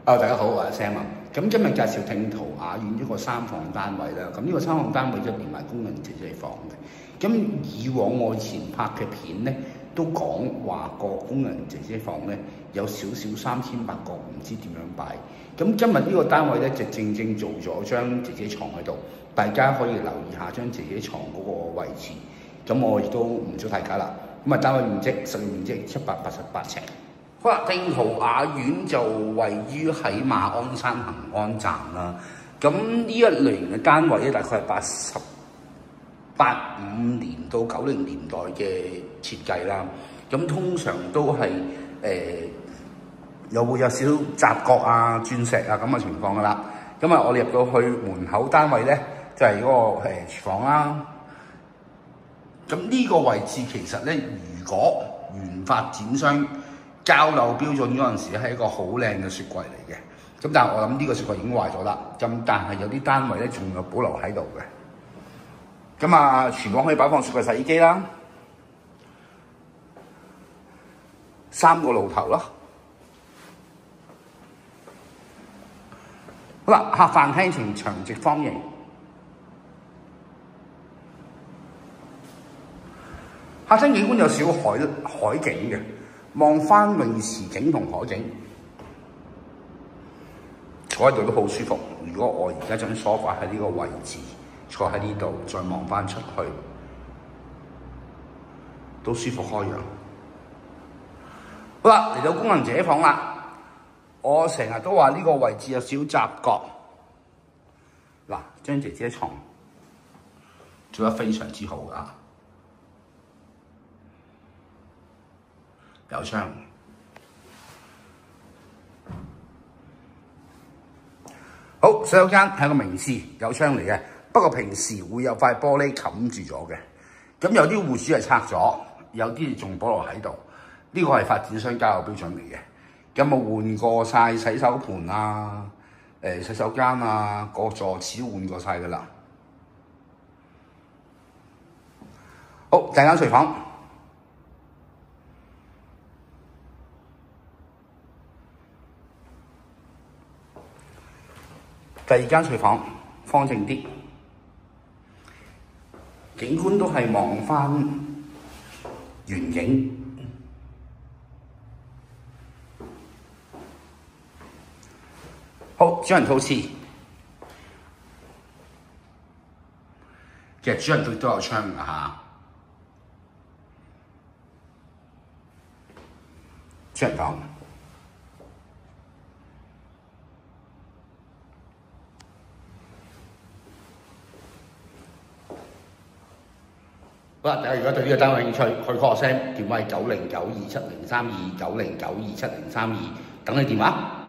大家好，我係 Sam 啊。咁今日介紹聽圖雅苑一個3房單位啦。咁呢個3房單位就連埋工人姐姐房嘅。咁以往我以前拍嘅片咧，都講話個工人姐姐房咧有少少3800個，唔知點樣擺。咁今日呢個單位咧就正做咗張姐姐床喺度，大家可以留意下張姐姐床嗰個位置。咁我亦都唔阻大家啦。咁啊，單位面積實用面積788尺。好啦，聽圖雅苑就位於喺馬鞍山恆安站啦。咁呢一類型嘅單位咧，大概係85年到90年代嘅設計啦。咁通常都係又會有少少雜角啊、鑽石啊咁嘅情況噶啦。咁啊，我哋入到去門口單位咧，就係嗰個廚房啦。咁呢個位置其實咧，如果原發展商交樓標準嗰陣時係一個好靚嘅雪櫃嚟嘅，咁但係我諗呢個雪櫃已經壞咗啦，咁但係有啲單位咧仲有保留喺度嘅。咁啊，廚房可以擺放雪櫃、洗衣機啦，3個爐頭啦。好啦，客飯廳呈長直方形，客廳景觀有少海景嘅。望翻泳池景同海景，坐喺度都好舒服。如果我而家張梳化喺呢個位置，坐喺呢度，再望翻出去，都舒服開揚。好啦，嚟到工人姐姐房啦。我成日都話呢個位置有少雜角。嗱，張姐姐床做得非常之好㗎。有窗，好，洗手間係個明廁，有窗嚟嘅。不過平時會有塊玻璃冚住咗嘅。咁有啲戶主係拆咗，有啲仲保留喺度。呢個係發展商交樓標準嚟嘅。咁我換過晒洗手盆啊、洗手間啊、個座廁都換過晒㗎啦。好，第二間廚房。第二間廚房方正啲，景觀都係望翻遠景。好，主人套廁，其實主人套都有窗㗎嚇。主人房。好啦，大家如果對呢個單位有興趣，可以 call 我聲，電話係90927032，90927032，等你電話。